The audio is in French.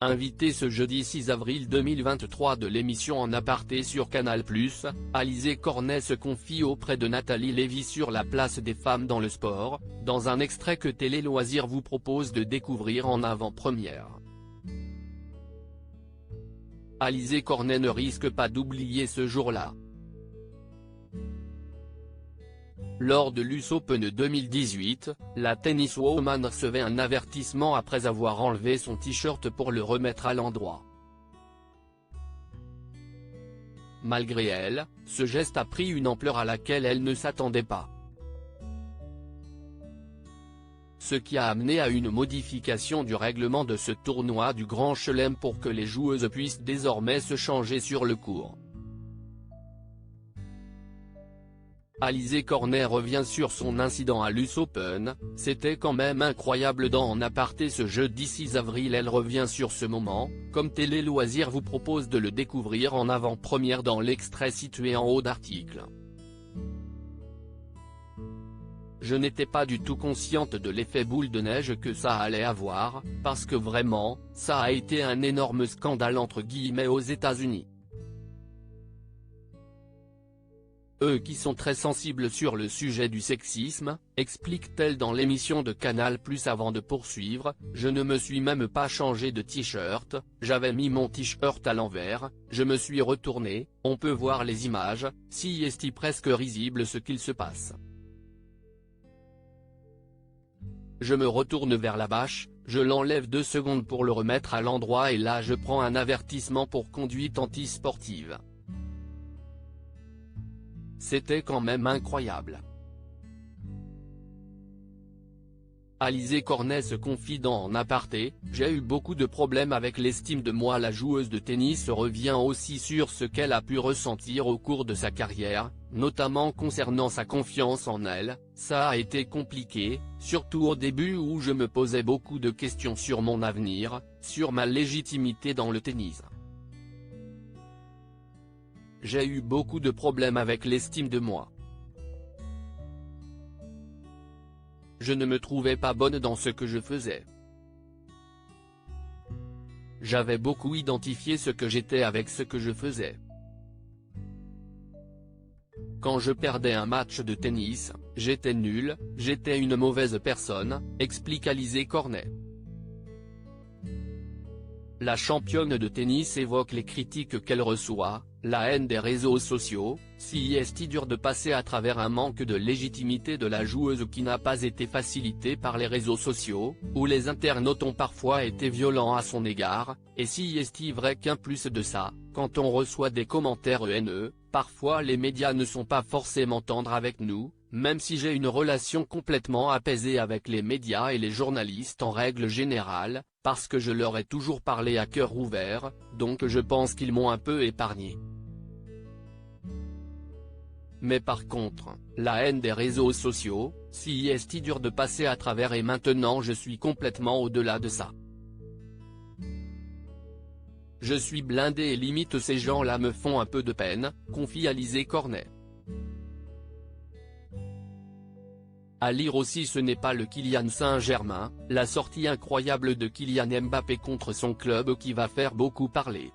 Invitée ce jeudi 6 avril 2023 de l'émission En Aparté sur Canal+, Alizé Cornet se confie auprès de Nathalie Lévy sur la place des femmes dans le sport, dans un extrait que Télé Loisirs vous propose de découvrir en avant-première. Alizé Cornet ne risque pas d'oublier ce jour-là. Lors de l'US Open 2018, la tenniswoman recevait un avertissement après avoir enlevé son t-shirt pour le remettre à l'endroit. Malgré elle, ce geste a pris une ampleur à laquelle elle ne s'attendait pas. Ce qui a amené à une modification du règlement de ce tournoi du Grand Chelem pour que les joueuses puissent désormais se changer sur le court. Alizé Cornet revient sur son incident à l'US Open, c'était quand même incroyable dans En Aparté ce jeudi 6 avril. Elle revient sur ce moment, comme Télé Loisirs vous propose de le découvrir en avant-première dans l'extrait situé en haut d'article. Je n'étais pas du tout consciente de l'effet boule de neige que ça allait avoir, parce que vraiment, ça a été un énorme scandale entre guillemets aux États-Unis. Eux qui sont très sensibles sur le sujet du sexisme, explique-t-elle dans l'émission de Canal+ avant de poursuivre, je ne me suis même pas changé de t-shirt, j'avais mis mon t-shirt à l'envers, je me suis retourné, on peut voir les images, si est presque risible ce qu'il se passe. Je me retourne vers la bâche, je l'enlève 2 secondes pour le remettre à l'endroit et là je prends un avertissement pour conduite antisportive. C'était quand même incroyable. Alizé Cornet se confie dans En Aparté, j'ai eu beaucoup de problèmes avec l'estime de moi. La joueuse de tennis revient aussi sur ce qu'elle a pu ressentir au cours de sa carrière, notamment concernant sa confiance en elle. Ça a été compliqué, surtout au début où je me posais beaucoup de questions sur mon avenir, sur ma légitimité dans le tennis. J'ai eu beaucoup de problèmes avec l'estime de moi. Je ne me trouvais pas bonne dans ce que je faisais. J'avais beaucoup identifié ce que j'étais avec ce que je faisais. Quand je perdais un match de tennis, j'étais nulle, j'étais une mauvaise personne, explique Alizé Cornet. La championne de tennis évoque les critiques qu'elle reçoit, la haine des réseaux sociaux, si est dur de passer à travers un manque de légitimité de la joueuse qui n'a pas été facilité par les réseaux sociaux, où les internautes ont parfois été violents à son égard, et si est vrai qu'en plus de ça, quand on reçoit des commentaires haineux, parfois les médias ne sont pas forcément tendres avec nous, même si j'ai une relation complètement apaisée avec les médias et les journalistes en règle générale, parce que je leur ai toujours parlé à cœur ouvert, donc je pense qu'ils m'ont un peu épargné. Mais par contre, la haine des réseaux sociaux, si est dur de passer à travers et maintenant je suis complètement au-delà de ça. Je suis blindé et limite ces gens-là me font un peu de peine, confie Alizé Cornet. À lire aussi, ce n'est pas le Kylian Saint-Germain, la sortie incroyable de Kylian Mbappé contre son club qui va faire beaucoup parler.